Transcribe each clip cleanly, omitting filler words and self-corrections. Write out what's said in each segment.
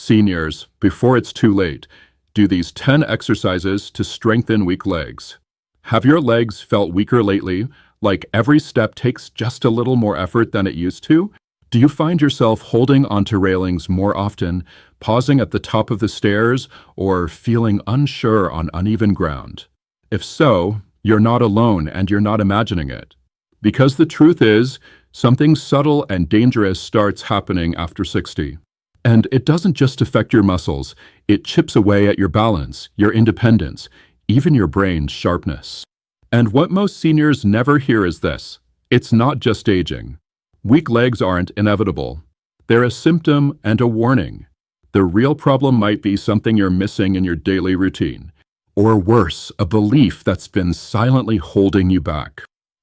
Seniors, before it's too late, do these 10 exercises to strengthen weak legs. Have your legs felt weaker lately, like every step takes just a little more effort than it used to? Do you find yourself holding onto railings more often, pausing at the top of the stairs, or feeling unsure on uneven ground? If so, you're not alone and you're not imagining it. Because the truth is, something subtle and dangerous starts happening after 60. And it doesn't just affect your muscles, it chips away at your balance, your independence, even your brain's sharpness. And what most seniors never hear is this: it's not just aging. Weak legs aren't inevitable. They're a symptom and a warning. The real problem might be something you're missing in your daily routine. Or worse, a belief that's been silently holding you back.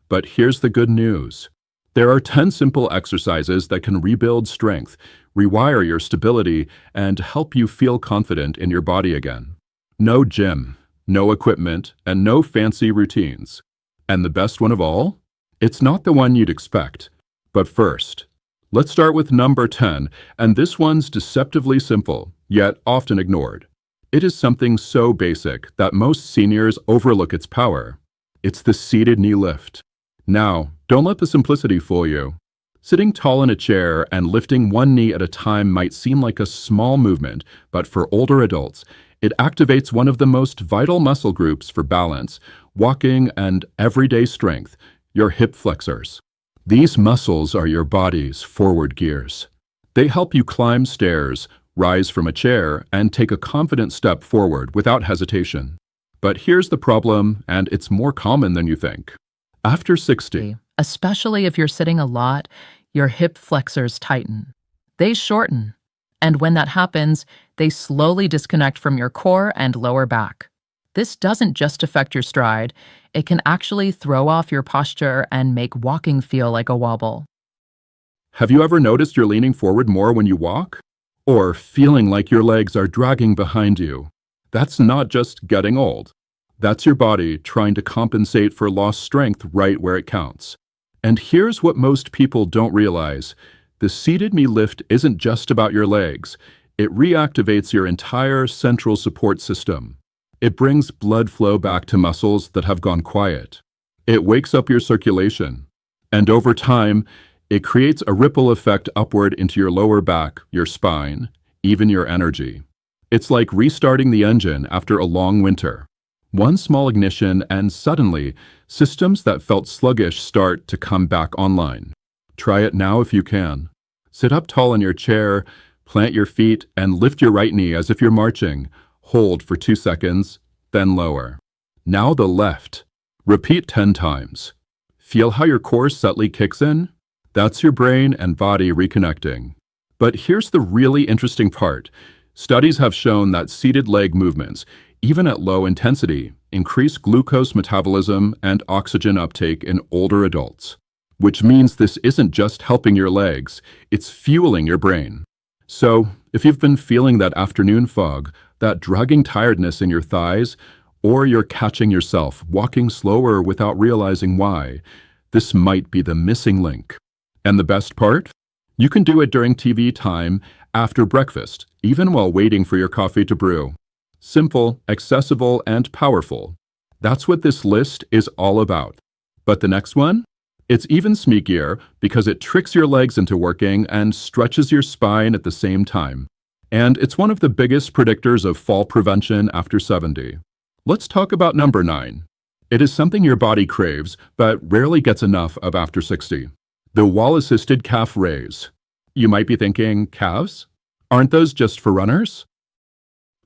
But here's the good news. There are 10 simple exercises that can rebuild strength, rewire your stability, and help you feel confident in your body again. No gym, no equipment, and no fancy routines. And the best one of all? It's not the one you'd expect. But first, let's start with number 10, and this one's deceptively simple, yet often ignored. It is something so basic that most seniors overlook its power. It's the seated knee lift. Now, don't let the simplicity fool you. Sitting tall in a chair and lifting one knee at a time might seem like a small movement, but for older adults, it activates one of the most vital muscle groups for balance, walking, and everyday strength, your hip flexors. These muscles are your body's forward gears. They help you climb stairs, rise from a chair, and take a confident step forward without hesitation. But here's the problem, and it's more common than you think. After 60, especially if you're sitting a lot, your hip flexors tighten. They shorten. And when that happens, they slowly disconnect from your core and lower back. This doesn't just affect your stride, it can actually throw off your posture and make walking feel like a wobble. Have you ever noticed you're leaning forward more when you walk? Or feeling like your legs are dragging behind you? That's not just getting old. That's your body trying to compensate for lost strength right where it counts. And here's what most people don't realize. The seated knee lift isn't just about your legs. It reactivates your entire central support system. It brings blood flow back to muscles that have gone quiet. It wakes up your circulation. And over time, it creates a ripple effect upward into your lower back, your spine, even your energy. It's like restarting the engine after a long winter. One small ignition and suddenly, systems that felt sluggish start to come back online. Try it now if you can. Sit up tall in your chair, plant your feet, and lift your right knee as if you're marching. Hold for 2 seconds, then lower. Now the left. Repeat 10 times. Feel how your core subtly kicks in? That's your brain and body reconnecting. But here's the really interesting part. Studies have shown that seated leg movements, even at low intensity, increase glucose metabolism and oxygen uptake in older adults. Which means this isn't just helping your legs, it's fueling your brain. So, if you've been feeling that afternoon fog, that dragging tiredness in your thighs, or you're catching yourself walking slower without realizing why, this might be the missing link. And the best part? You can do it during TV time, after breakfast, even while waiting for your coffee to brew. Simple, accessible, and powerful. That's what this list is all about. But the next one? It's even sneakier because it tricks your legs into working and stretches your spine at the same time. And it's one of the biggest predictors of fall prevention after 70. Let's talk about number 9. It is something your body craves, but rarely gets enough of after 60. The wall-assisted calf raise. You might be thinking, calves? Aren't those just for runners?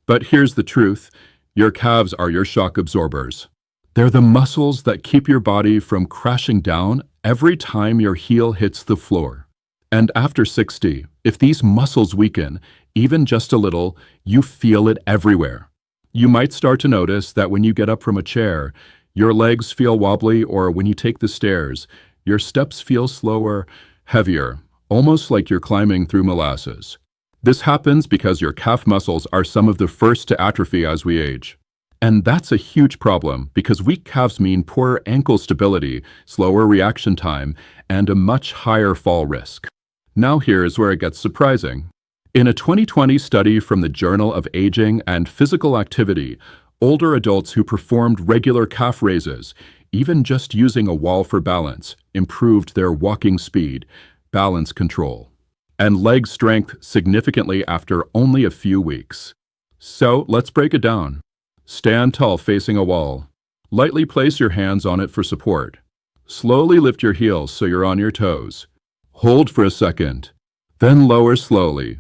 But here's the truth. Your calves are your shock absorbers. They're the muscles that keep your body from crashing down every time your heel hits the floor. And after 60, if these muscles weaken, even just a little, you feel it everywhere. You might start to notice that when you get up from a chair, your legs feel wobbly, or when you take the stairs, your steps feel slower, heavier, almost like you're climbing through molasses. This happens because your calf muscles are some of the first to atrophy as we age. And that's a huge problem because weak calves mean poorer ankle stability, slower reaction time, and a much higher fall risk. Now here's where it gets surprising. In a 2020 study from the Journal of Aging and Physical Activity, older adults who performed regular calf raises, even just using a wall for balance, improved their walking speed, balance control, and leg strength significantly after only a few weeks. So let's break it down. Stand tall facing a wall. Lightly place your hands on it for support. Slowly lift your heels so you're on your toes. Hold for a second, then lower slowly.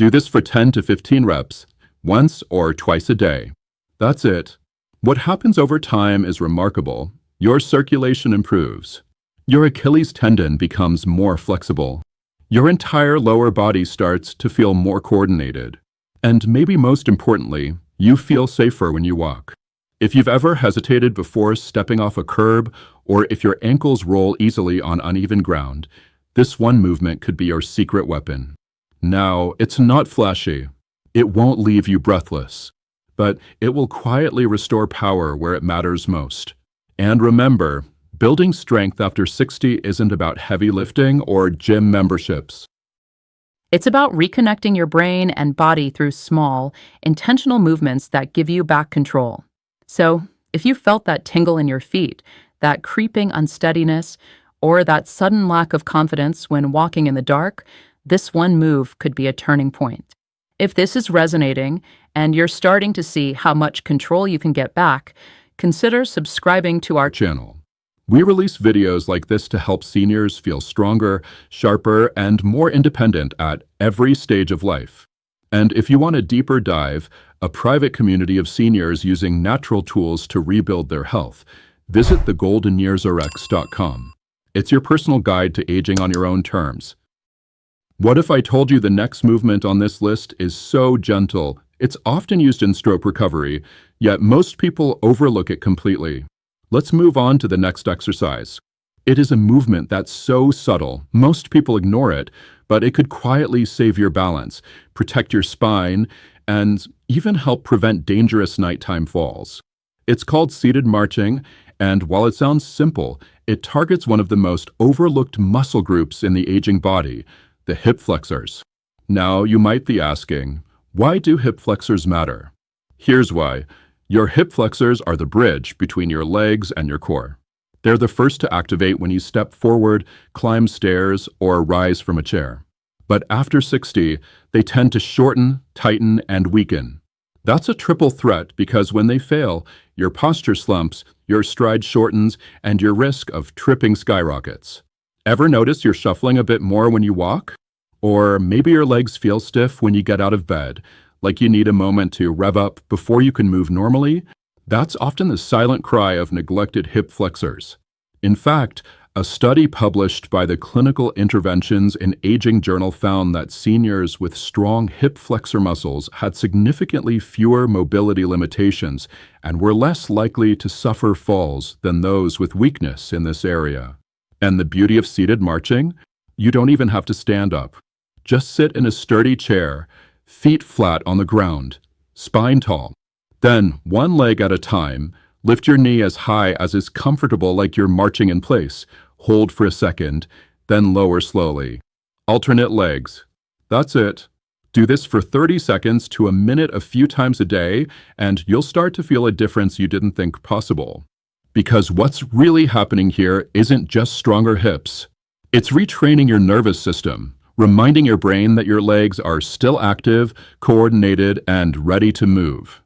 Do this for 10 to 15 reps, once or twice a day. That's it. What happens over time is remarkable. Your circulation improves. Your Achilles tendon becomes more flexible. Your entire lower body starts to feel more coordinated. And maybe most importantly, you feel safer when you walk. If you've ever hesitated before stepping off a curb, or if your ankles roll easily on uneven ground, this one movement could be your secret weapon. Now, it's not flashy. It won't leave you breathless, but it will quietly restore power where it matters most. And remember, building strength after 60 isn't about heavy lifting or gym memberships. It's about reconnecting your brain and body through small, intentional movements that give you back control. So, if you felt that tingle in your feet, that creeping unsteadiness, or that sudden lack of confidence when walking in the dark, this one move could be a turning point. If this is resonating and you're starting to see how much control you can get back, consider subscribing to our Channel. We release videos like this to help seniors feel stronger, sharper, and more independent at every stage of life. And if you want a deeper dive, a private community of seniors using natural tools to rebuild their health, visit thegoldenyearsrx.com. It's your personal guide to aging on your own terms. What if I told you the next movement on this list is so gentle, it's often used in stroke recovery, yet most people overlook it completely? Let's move on to the next exercise. It is a movement that's so subtle, most people ignore it, but it could quietly save your balance, protect your spine, and even help prevent dangerous nighttime falls. It's called seated marching, and while it sounds simple, it targets one of the most overlooked muscle groups in the aging body, the hip flexors. Now, you might be asking, why do hip flexors matter? Here's why. Your hip flexors are the bridge between your legs and your core. They're the first to activate when you step forward, climb stairs, or rise from a chair. But after 60, they tend to shorten, tighten, and weaken. That's a triple threat because when they fail, your posture slumps, your stride shortens, and your risk of tripping skyrockets. Ever notice you're shuffling a bit more when you walk? Or maybe your legs feel stiff when you get out of bed, like you need a moment to rev up before you can move normally? That's often the silent cry of neglected hip flexors. In fact, a study published by the Clinical Interventions in Aging Journal found that seniors with strong hip flexor muscles had significantly fewer mobility limitations and were less likely to suffer falls than those with weakness in this area. And the beauty of seated marching? You don't even have to stand up. Just sit in a sturdy chair, feet flat on the ground, spine tall. Then, one leg at a time, lift your knee as high as is comfortable like you're marching in place. Hold for a second, then lower slowly. Alternate legs. That's it. Do this for 30 seconds to a minute a few times a day, and you'll start to feel a difference you didn't think possible. Because what's really happening here isn't just stronger hips. It's retraining your nervous system, reminding your brain that your legs are still active, coordinated, and ready to move.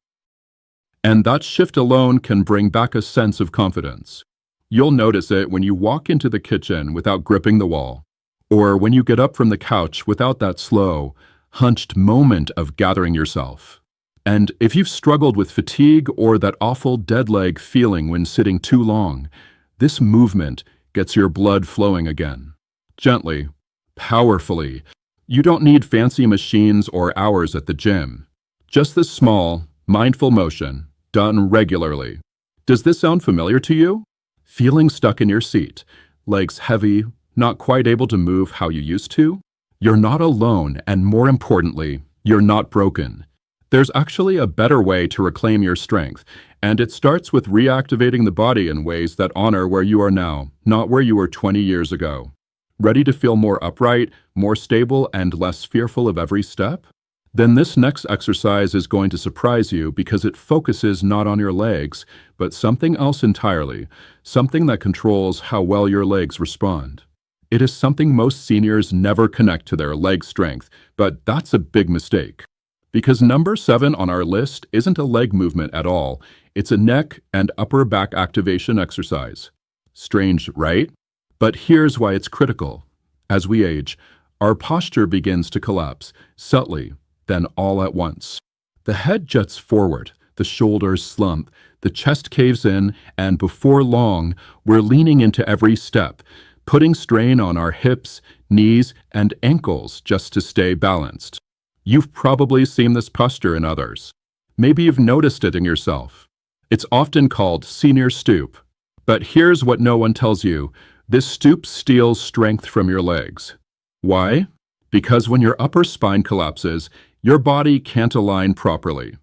And that shift alone can bring back a sense of confidence. You'll notice it when you walk into the kitchen without gripping the wall, or when you get up from the couch without that slow, hunched moment of gathering yourself. And if you've struggled with fatigue or that awful dead leg feeling when sitting too long, this movement gets your blood flowing again. Gently, powerfully. You don't need fancy machines or hours at the gym. Just this small, mindful motion, done regularly. Does this sound familiar to you? Feeling stuck in your seat, legs heavy, not quite able to move how you used to? You're not alone, and more importantly, you're not broken. There's actually a better way to reclaim your strength, and it starts with reactivating the body in ways that honor where you are now, not where you were 20 years ago. Ready to feel more upright, more stable, and less fearful of every step? Then this next exercise is going to surprise you because it focuses not on your legs, but something else entirely, something that controls how well your legs respond. It is something most seniors never connect to their leg strength, but that's a big mistake. Because number 7 on our list isn't a leg movement at all, it's a neck and upper back activation exercise. Strange, right? But here's why it's critical. As we age, our posture begins to collapse, subtly, then all at once. The head juts forward, the shoulders slump, the chest caves in, and before long, we're leaning into every step, putting strain on our hips, knees, and ankles just to stay balanced. You've probably seen this posture in others. Maybe you've noticed it in yourself. It's often called senior stoop. But here's what no one tells you. This stoop steals strength from your legs. Why? Because when your upper spine collapses, your body can't align properly.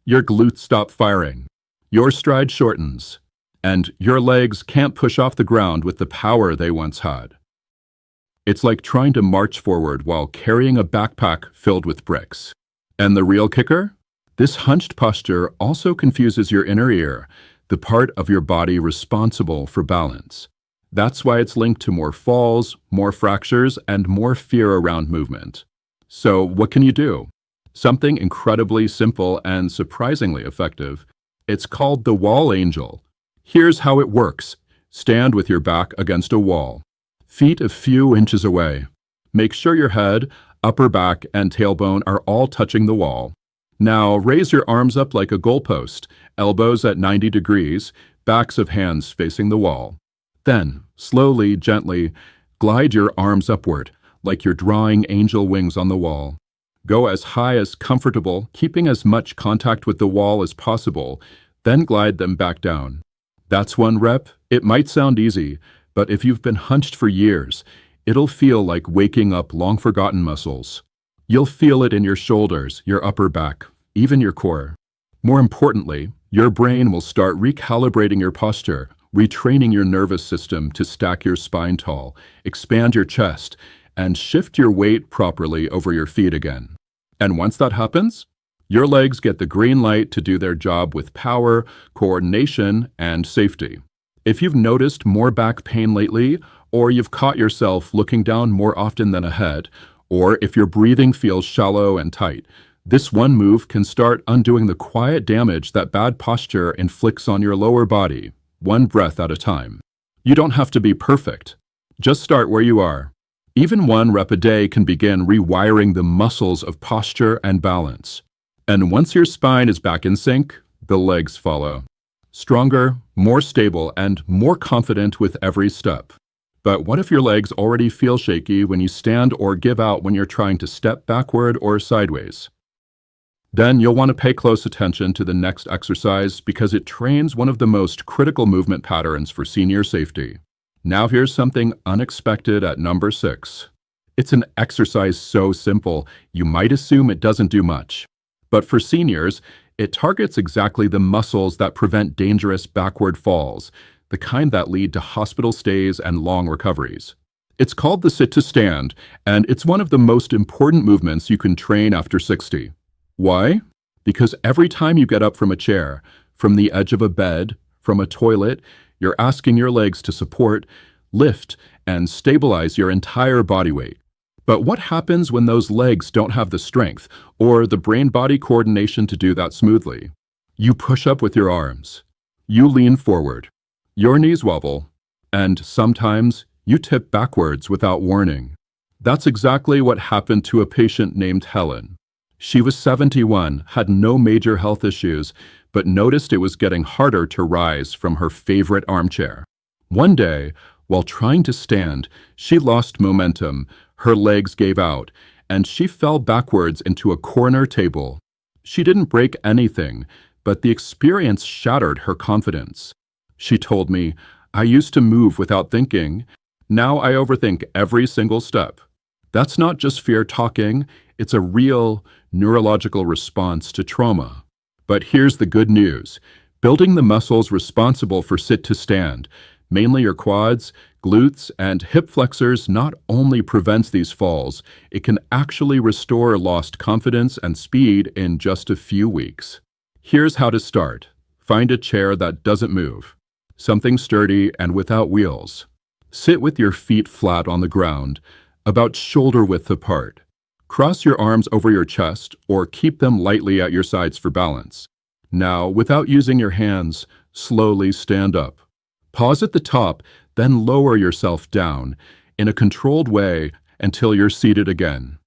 Your glutes stop firing. Your stride shortens. And your legs can't push off the ground with the power they once had. It's like trying to march forward while carrying a backpack filled with bricks. And the real kicker? This hunched posture also confuses your inner ear, the part of your body responsible for balance. That's why it's linked to more falls, more fractures, and more fear around movement. So what can you do? Something incredibly simple and surprisingly effective. It's called the wall angel. Here's how it works. Stand with your back against a wall. Feet a few inches away. Make sure your head, upper back, and tailbone are all touching the wall. Now raise your arms up like a goalpost, elbows at 90 degrees, backs of hands facing the wall. Then, slowly, gently, glide your arms upward, like you're drawing angel wings on the wall. Go as high as comfortable, keeping as much contact with the wall as possible, then glide them back down. That's one rep. It might sound easy, but if you've been hunched for years, it'll feel like waking up long-forgotten muscles. You'll feel it in your shoulders, your upper back, even your core. More importantly, your brain will start recalibrating your posture, retraining your nervous system to stack your spine tall, expand your chest, and shift your weight properly over your feet again. And once that happens, your legs get the green light to do their job with power, coordination, and safety. If you've noticed more back pain lately, or you've caught yourself looking down more often than ahead, or if your breathing feels shallow and tight, this one move can start undoing the quiet damage that bad posture inflicts on your lower body, one breath at a time. You don't have to be perfect. Just start where you are. Even one rep a day can begin rewiring the muscles of posture and balance. And once your spine is back in sync, the legs follow. Stronger, more stable, and more confident with every step. But what if your legs already feel shaky when you stand or give out when you're trying to step backward or sideways? Then you'll want to pay close attention to the next exercise because it trains one of the most critical movement patterns for senior safety. Now here's something unexpected at number 6. It's an exercise so simple, you might assume it doesn't do much. But for seniors, it targets exactly the muscles that prevent dangerous backward falls, the kind that lead to hospital stays and long recoveries. It's called the sit to stand, and it's one of the most important movements you can train after 60. Why? Because every time you get up from a chair, from the edge of a bed, from a toilet, you're asking your legs to support, lift, and stabilize your entire body weight. But what happens when those legs don't have the strength or the brain-body coordination to do that smoothly? You push up with your arms. You lean forward. Your knees wobble. And sometimes you tip backwards without warning. That's exactly what happened to a patient named Helen. She was 71, had no major health issues, but noticed it was getting harder to rise from her favorite armchair. One day, while trying to stand, she lost momentum. Her legs gave out, and she fell backwards into a corner table. She didn't break anything, but the experience shattered her confidence. She told me, "I used to move without thinking. Now I overthink every single step." That's not just fear talking, it's a real neurological response to trauma. But here's the good news. Building the muscles responsible for sit to stand mainly your quads, glutes, and hip flexors, not only prevents these falls, it can actually restore lost confidence and speed in just a few weeks. Here's how to start. Find a chair that doesn't move, something sturdy and without wheels. Sit with your feet flat on the ground, about shoulder width apart. Cross your arms over your chest or keep them lightly at your sides for balance. Now, without using your hands, slowly stand up. Pause at the top, then lower yourself down in a controlled way until you're seated again.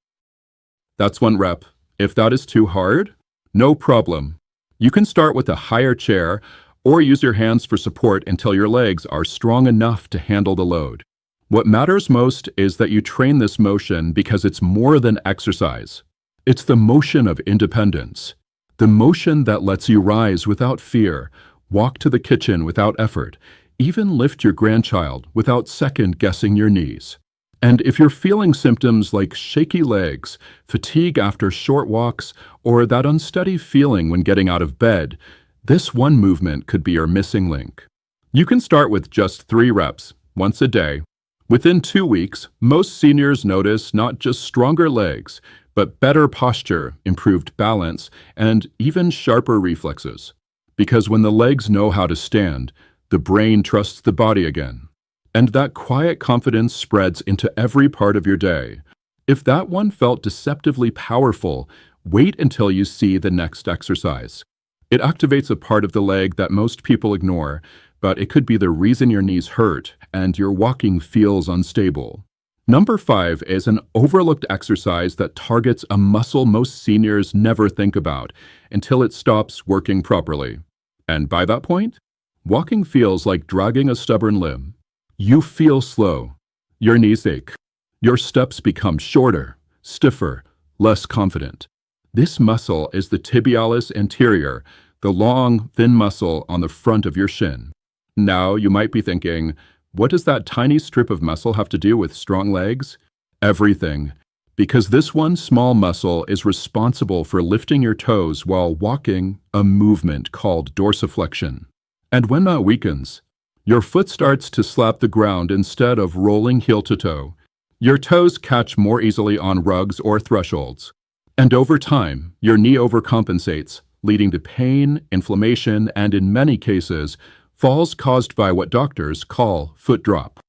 That's 1 rep. If that is too hard, no problem. You can start with a higher chair or use your hands for support until your legs are strong enough to handle the load. What matters most is that you train this motion because it's more than exercise. It's the motion of independence. The motion that lets you rise without fear, walk to the kitchen without effort, even lift your grandchild without second-guessing your knees. And if you're feeling symptoms like shaky legs, fatigue after short walks, or that unsteady feeling when getting out of bed, this one movement could be your missing link. You can start with just 3 reps, once a day. Within 2 weeks, most seniors notice not just stronger legs, but better posture, improved balance, and even sharper reflexes. Because when the legs know how to stand, the brain trusts the body again. And that quiet confidence spreads into every part of your day. If that one felt deceptively powerful, wait until you see the next exercise. It activates a part of the leg that most people ignore, but it could be the reason your knees hurt and your walking feels unstable. Number 5 is an overlooked exercise that targets a muscle most seniors never think about until it stops working properly. And by that point, walking feels like dragging a stubborn limb. You feel slow. Your knees ache. Your steps become shorter, stiffer, less confident. This muscle is the tibialis anterior, the long, thin muscle on the front of your shin. Now you might be thinking, what does that tiny strip of muscle have to do with strong legs? Everything. Because this one small muscle is responsible for lifting your toes while walking, a movement called dorsiflexion. And when that weakens, your foot starts to slap the ground instead of rolling heel to toe. Your toes catch more easily on rugs or thresholds. And over time, your knee overcompensates, leading to pain, inflammation, and in many cases, falls caused by what doctors call foot drop.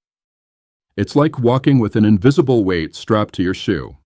It's like walking with an invisible weight strapped to your shoe.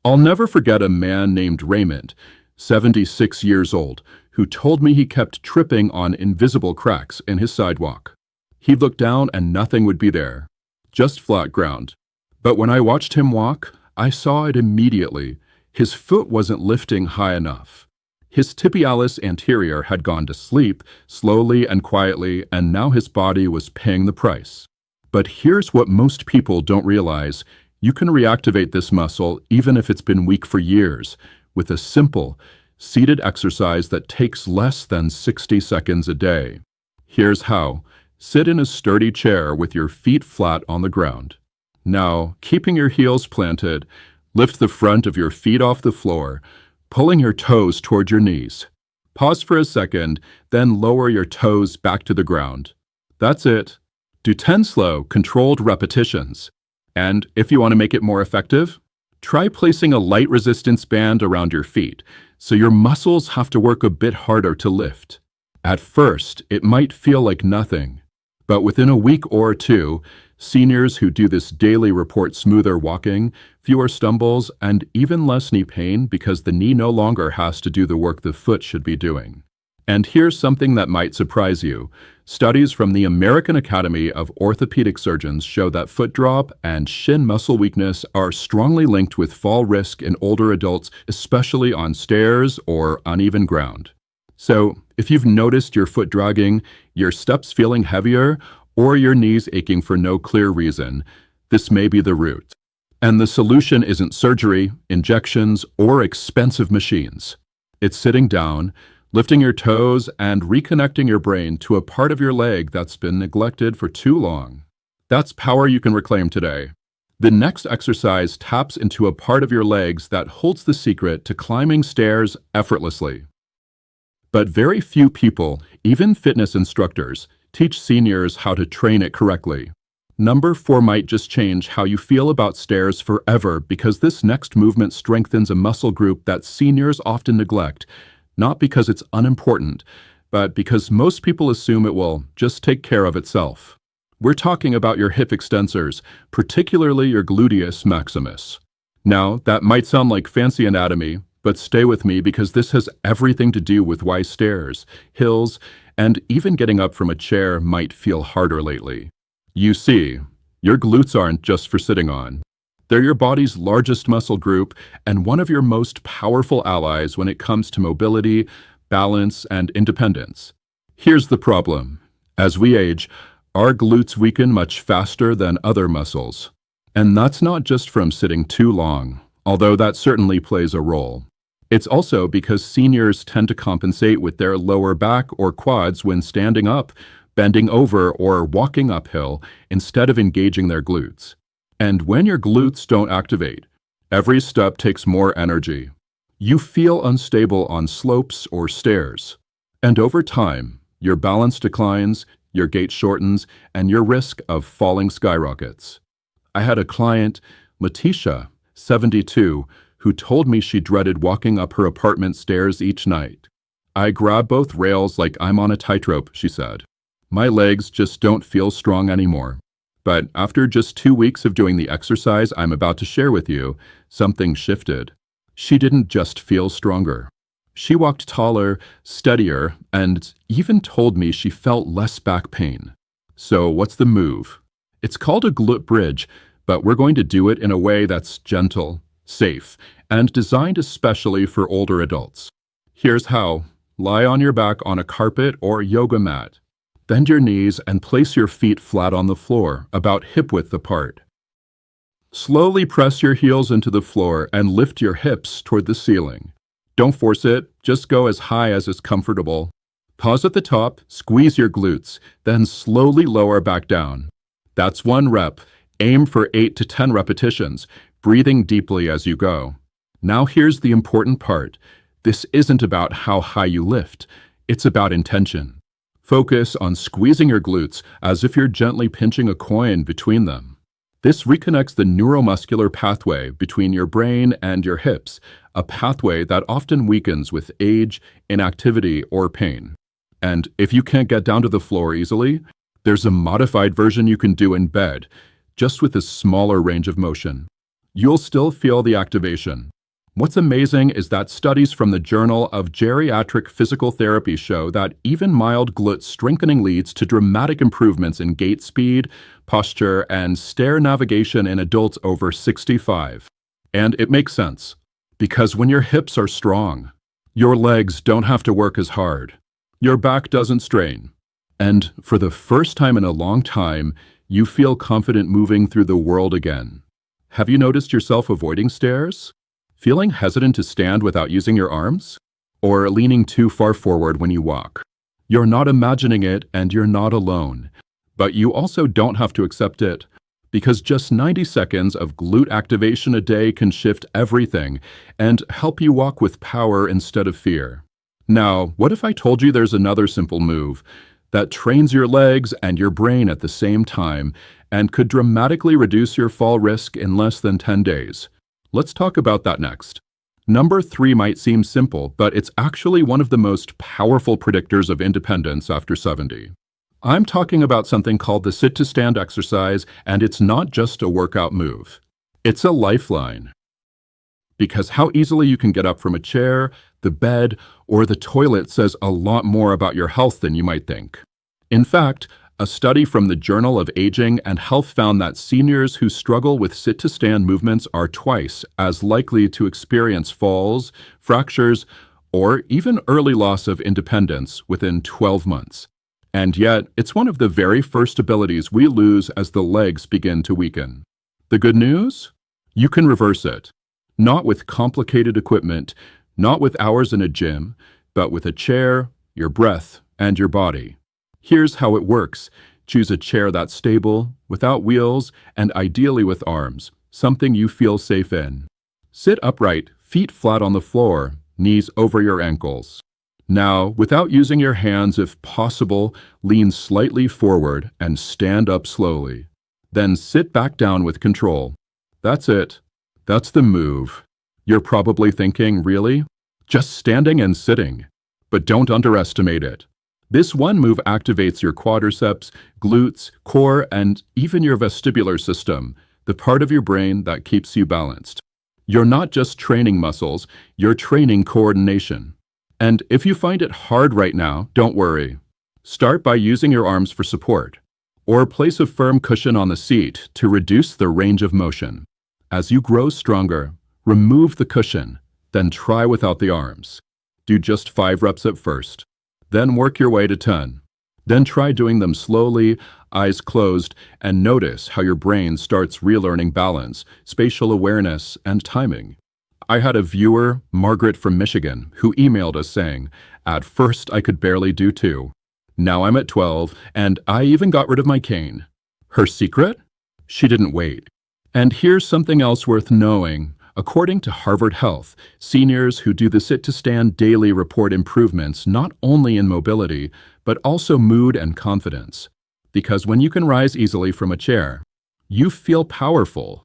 I'll never forget a man named Raymond, 76 years old, who told me he kept tripping on invisible cracks in his sidewalk. He'd look down and nothing would be there, just flat ground. But when I watched him walk, I saw it immediately. His foot wasn't lifting high enough. His tibialis anterior had gone to sleep, slowly and quietly, and now his body was paying the price. But here's what most people don't realize. You can reactivate this muscle even if it's been weak for years, with a simple, seated exercise that takes less than 60 seconds a day. Here's how. Sit in a sturdy chair with your feet flat on the ground. Now, keeping your heels planted, lift the front of your feet off the floor, pulling your toes toward your knees. Pause for a second, then lower your toes back to the ground. That's it. Do 10 slow, controlled repetitions. And if you want to make it more effective, try placing a light resistance band around your feet, so your muscles have to work a bit harder to lift. At first, it might feel like nothing, but within a week or 2, seniors who do this daily report smoother walking, fewer stumbles, and even less knee pain because the knee no longer has to do the work the foot should be doing. And here's something that might surprise you. Studies from the American Academy of Orthopedic Surgeons show that foot drop and shin muscle weakness are strongly linked with fall risk in older adults, especially on stairs or uneven ground. So, if you've noticed your foot dragging, your steps feeling heavier, or your knees aching for no clear reason, this may be the root. And the solution isn't surgery, injections, or expensive machines. It's sitting down, lifting your toes, and reconnecting your brain to a part of your leg that's been neglected for too long. That's power you can reclaim today. The next exercise taps into a part of your legs that holds the secret to climbing stairs effortlessly. But very few people, even fitness instructors, Teach seniors how to train it correctly. Number 4 might just change how you feel about stairs forever because this next movement strengthens a muscle group that seniors often neglect, not because it's unimportant, but because most people assume it will just take care of itself. We're talking about your hip extensors, particularly your gluteus maximus. Now, that might sound like fancy anatomy, but stay with me because this has everything to do with why stairs, hills, and even getting up from a chair might feel harder lately. You see, your glutes aren't just for sitting on. They're your body's largest muscle group and one of your most powerful allies when it comes to mobility, balance, and independence. Here's the problem. As we age, our glutes weaken much faster than other muscles. And that's not just from sitting too long, although that certainly plays a role. It's also because seniors tend to compensate with their lower back or quads when standing up, bending over, or walking uphill instead of engaging their glutes. And when your glutes don't activate, every step takes more energy. You feel unstable on slopes or stairs. And over time, your balance declines, your gait shortens, and your risk of falling skyrockets. I had a client, Letitia, 72, who told me she dreaded walking up her apartment stairs each night. "I grab both rails like I'm on a tightrope," she said. "My legs just don't feel strong anymore." But after just 2 weeks of doing the exercise I'm about to share with you, something shifted. She didn't just feel stronger. She walked taller, steadier, and even told me she felt less back pain. So what's the move? It's called a glute bridge, but we're going to do it in a way that's gentle, safe, and designed especially for older adults. Here's how. Lie on your back on a carpet or yoga mat. Bend your knees and place your feet flat on the floor, about hip-width apart. Slowly press your heels into the floor and lift your hips toward the ceiling. Don't force it, just go as high as is comfortable. Pause at the top, squeeze your glutes, then slowly lower back down. That's 1 rep. Aim for 8 to 10 repetitions, breathing deeply as you go. Now here's the important part. This isn't about how high you lift, it's about intention. Focus on squeezing your glutes as if you're gently pinching a coin between them. This reconnects the neuromuscular pathway between your brain and your hips, a pathway that often weakens with age, inactivity, or pain. And if you can't get down to the floor easily, there's a modified version you can do in bed, just with a smaller range of motion. You'll still feel the activation. What's amazing is that studies from the Journal of Geriatric Physical Therapy show that even mild glute strengthening leads to dramatic improvements in gait speed, posture, and stair navigation in adults over 65. And it makes sense, because when your hips are strong, your legs don't have to work as hard. Your back doesn't strain. And for the first time in a long time, you feel confident moving through the world again. Have you noticed yourself avoiding stairs? Feeling hesitant to stand without using your arms? Or leaning too far forward when you walk? You're not imagining it and you're not alone. But you also don't have to accept it, because just 90 seconds of glute activation a day can shift everything and help you walk with power instead of fear. Now, what if I told you there's another simple move that trains your legs and your brain at the same time and could dramatically reduce your fall risk in less than 10 days? Let's talk about that next. Number 3 might seem simple, but it's actually one of the most powerful predictors of independence after 70. I'm talking about something called the sit-to-stand exercise, and it's not just a workout move. It's a lifeline. Because how easily you can get up from a chair, the bed, or the toilet says a lot more about your health than you might think. In fact, a study from the Journal of Aging and Health found that seniors who struggle with sit-to-stand movements are twice as likely to experience falls, fractures, or even early loss of independence within 12 months. And yet, it's one of the very first abilities we lose as the legs begin to weaken. The good news? You can reverse it. Not with complicated equipment, not with hours in a gym, but with a chair, your breath, and your body. Here's how it works. Choose a chair that's stable, without wheels, and ideally with arms, something you feel safe in. Sit upright, feet flat on the floor, knees over your ankles. Now, without using your hands, if possible, lean slightly forward and stand up slowly. Then sit back down with control. That's it. That's the move. You're probably thinking, really? Just standing and sitting. But don't underestimate it. This one move activates your quadriceps, glutes, core, and even your vestibular system, the part of your brain that keeps you balanced. You're not just training muscles, you're training coordination. And if you find it hard right now, don't worry. Start by using your arms for support, or place a firm cushion on the seat to reduce the range of motion. As you grow stronger, remove the cushion, then try without the arms. Do just 5 reps at first. Then work your way to 10. Then try doing them slowly, eyes closed, and notice how your brain starts relearning balance, spatial awareness, and timing. I had a viewer, Margaret from Michigan, who emailed us saying, "At first I could barely do 2. Now I'm at 12, and I even got rid of my cane." Her secret? She didn't wait. And here's something else worth knowing. According to Harvard Health, seniors who do the sit-to-stand daily report improvements not only in mobility, but also mood and confidence. Because when you can rise easily from a chair, you feel powerful,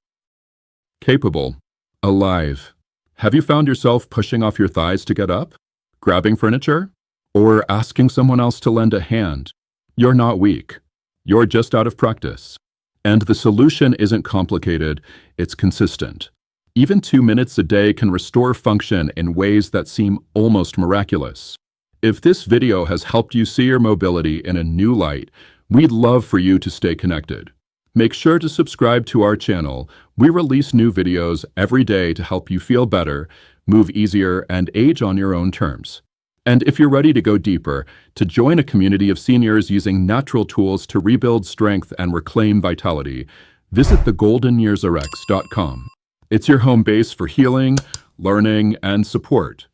capable, alive. Have you found yourself pushing off your thighs to get up, grabbing furniture, or asking someone else to lend a hand? You're not weak. You're just out of practice. And the solution isn't complicated, it's consistent. Even 2 minutes a day can restore function in ways that seem almost miraculous. If this video has helped you see your mobility in a new light, we'd love for you to stay connected. Make sure to subscribe to our channel. We release new videos every day to help you feel better, move easier, and age on your own terms. And if you're ready to go deeper, to join a community of seniors using natural tools to rebuild strength and reclaim vitality, visit thegoldenyearsrx.com. It's your home base for healing, learning, and support.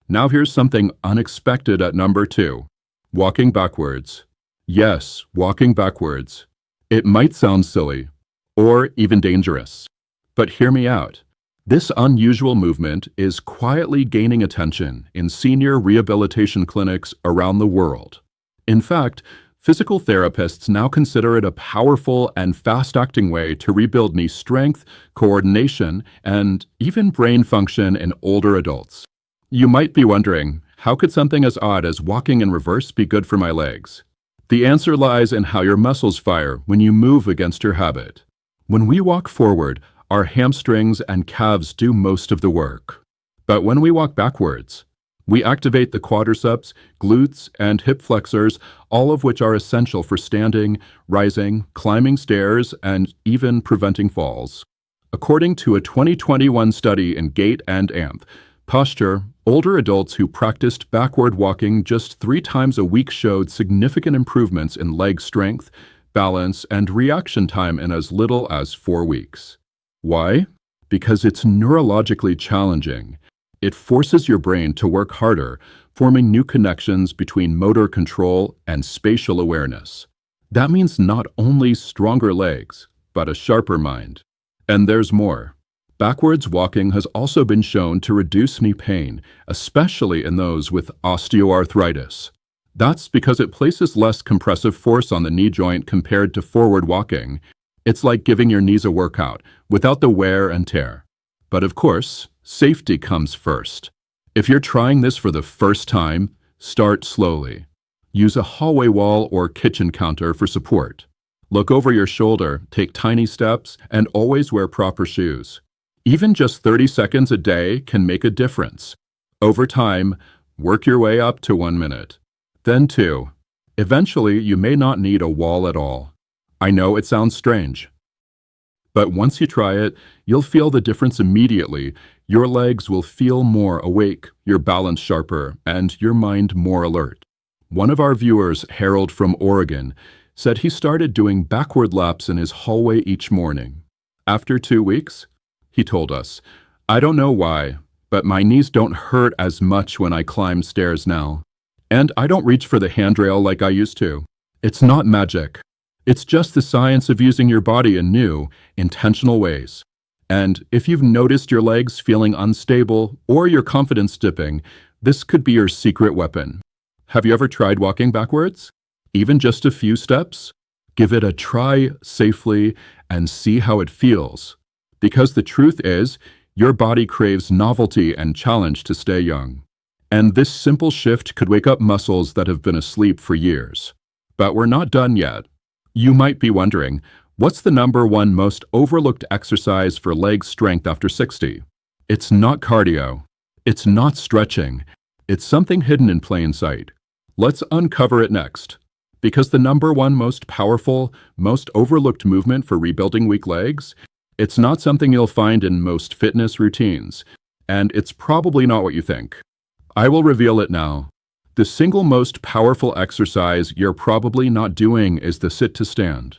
Now here's something unexpected at number 2. Walking backwards. Yes, walking backwards. It might sound silly, or even dangerous. But hear me out. This unusual movement is quietly gaining attention in senior rehabilitation clinics around the world. In fact, physical therapists now consider it a powerful and fast-acting way to rebuild knee strength, coordination, and even brain function in older adults. You might be wondering, how could something as odd as walking in reverse be good for my legs? The answer lies in how your muscles fire when you move against your habit. When we walk forward, our hamstrings and calves do most of the work. But when we walk backwards, we activate the quadriceps, glutes, and hip flexors, all of which are essential for standing, rising, climbing stairs, and even preventing falls. According to a 2021 study in Gait and Amp, Posture, older adults who practiced backward walking just 3 times a week showed significant improvements in leg strength, balance, and reaction time in as little as 4 weeks. Why? Because it's neurologically challenging. It forces your brain to work harder, forming new connections between motor control and spatial awareness. That means not only stronger legs, but a sharper mind. And there's more. Backwards walking has also been shown to reduce knee pain, especially in those with osteoarthritis. That's because it places less compressive force on the knee joint compared to forward walking. It's like giving your knees a workout, without the wear and tear. But of course, safety comes first. If you're trying this for the first time, start slowly. Use a hallway wall or kitchen counter for support. Look over your shoulder, take tiny steps, and always wear proper shoes. Even just 30 seconds a day can make a difference. Over time, work your way up to 1 minute. Then 2. Eventually, you may not need a wall at all. I know it sounds strange. But once you try it, you'll feel the difference immediately. Your legs will feel more awake, your balance sharper, and your mind more alert. One of our viewers, Harold from Oregon, said he started doing backward laps in his hallway each morning. After 2 weeks, he told us, "I don't know why, but my knees don't hurt as much when I climb stairs now. And I don't reach for the handrail like I used to. It's not magic. It's just the science of using your body in new, intentional ways." And if you've noticed your legs feeling unstable or your confidence dipping, This could be your secret weapon. Have you ever tried walking backwards? Even just a few steps? Give it a try safely and see how it feels. Because the truth is, your body craves novelty and challenge to stay young. And this simple shift could wake up muscles that have been asleep for years. But we're not done yet. You might be wondering, what's the number one most overlooked exercise for leg strength after 60? It's not cardio. It's not stretching. It's something hidden in plain sight. Let's uncover it next. Because the number one most powerful, most overlooked movement for rebuilding weak legs, it's not something you'll find in most fitness routines, and it's probably not what you think. I will reveal it now. The single most powerful exercise you're probably not doing is the sit to stand.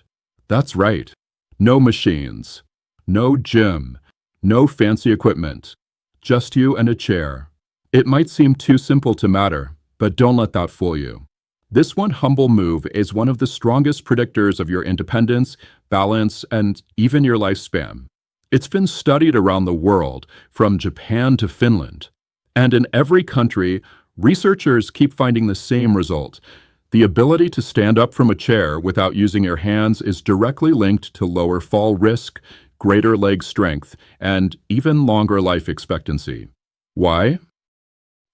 That's right. No machines, no gym, no fancy equipment, just you and a chair. It might seem too simple to matter, but don't let that fool you. This one humble move is one of the strongest predictors of your independence, balance, and even your lifespan. It's been studied around the world, from Japan to Finland. And in every country, researchers keep finding the same result. The ability to stand up from a chair without using your hands is directly linked to lower fall risk, greater leg strength, and even longer life expectancy. Why?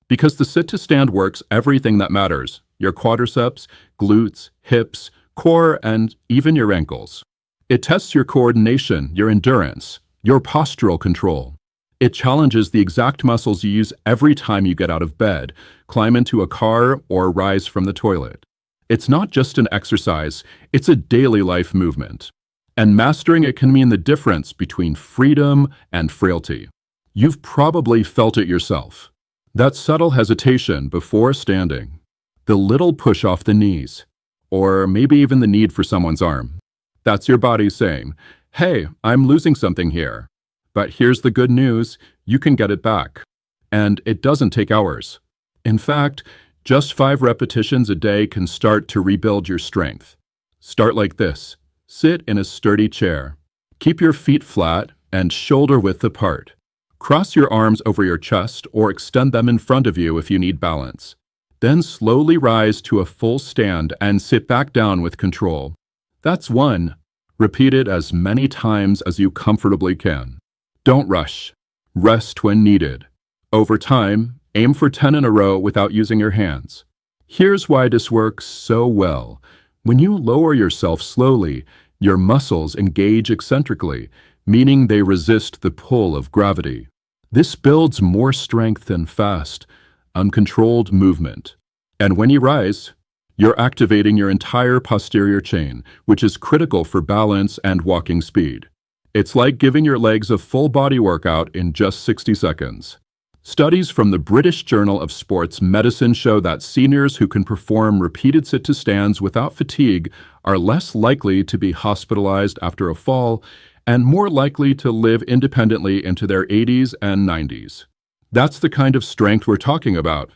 Because the sit-to-stand works everything that matters: your quadriceps, glutes, hips, core, and even your ankles. It tests your coordination, your endurance, your postural control. It challenges the exact muscles you use every time you get out of bed, climb into a car, or rise from the toilet. It's not just an exercise, it's a daily life movement. And mastering it can mean the difference between freedom and frailty. You've probably felt it yourself. That subtle hesitation before standing, the little push off the knees, or maybe even the need for someone's arm. That's your body saying, hey, I'm losing something here. But here's the good news, you can get it back. And it doesn't take hours. In fact, just 5 repetitions a day can start to rebuild your strength. Start like this. Sit in a sturdy chair. Keep your feet flat and shoulder width apart. Cross your arms over your chest or extend them in front of you if you need balance. Then slowly rise to a full stand and sit back down with control. That's 1. Repeat it as many times as you comfortably can. Don't rush. Rest when needed. Over time, aim for 10 in a row without using your hands. Here's why this works so well. When you lower yourself slowly, your muscles engage eccentrically, meaning they resist the pull of gravity. This builds more strength than fast, uncontrolled movement. And when you rise, you're activating your entire posterior chain, which is critical for balance and walking speed. It's like giving your legs a full body workout in just 60 seconds. Studies from the British Journal of Sports Medicine show that seniors who can perform repeated sit-to-stands without fatigue are less likely to be hospitalized after a fall and more likely to live independently into their 80s and 90s. That's the kind of strength we're talking about.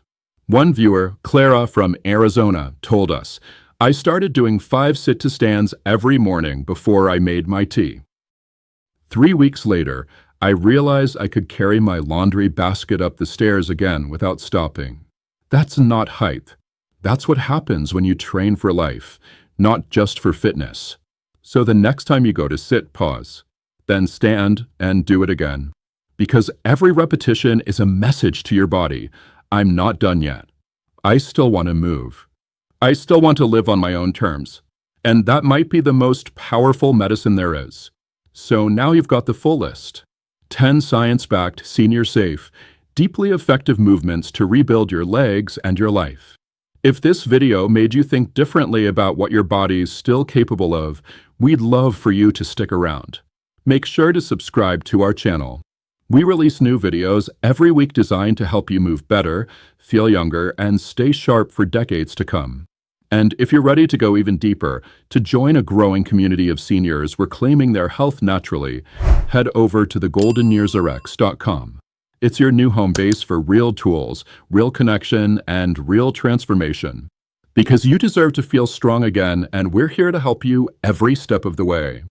One viewer, Clara from Arizona, told us, I started doing 5 sit-to-stands every morning before I made my tea. 3 weeks later, I realized I could carry my laundry basket up the stairs again without stopping. That's not height. That's what happens when you train for life, not just for fitness. So the next time you go to sit, pause, then stand and do it again. Because every repetition is a message to your body. I'm not done yet. I still want to move. I still want to live on my own terms. And that might be the most powerful medicine there is. So now you've got the full list. 10 science-backed, senior-safe, deeply effective movements to rebuild your legs and your life. If this video made you think differently about what your body's still capable of, we'd love for you to stick around. Make sure to subscribe to our channel. We release new videos every week designed to help you move better, feel younger, and stay sharp for decades to come. And if you're ready to go even deeper, to join a growing community of seniors reclaiming their health naturally, head over to thegoldenyearsrx.com. It's your new home base for real tools, real connection, and real transformation. Because you deserve to feel strong again, and we're here to help you every step of the way.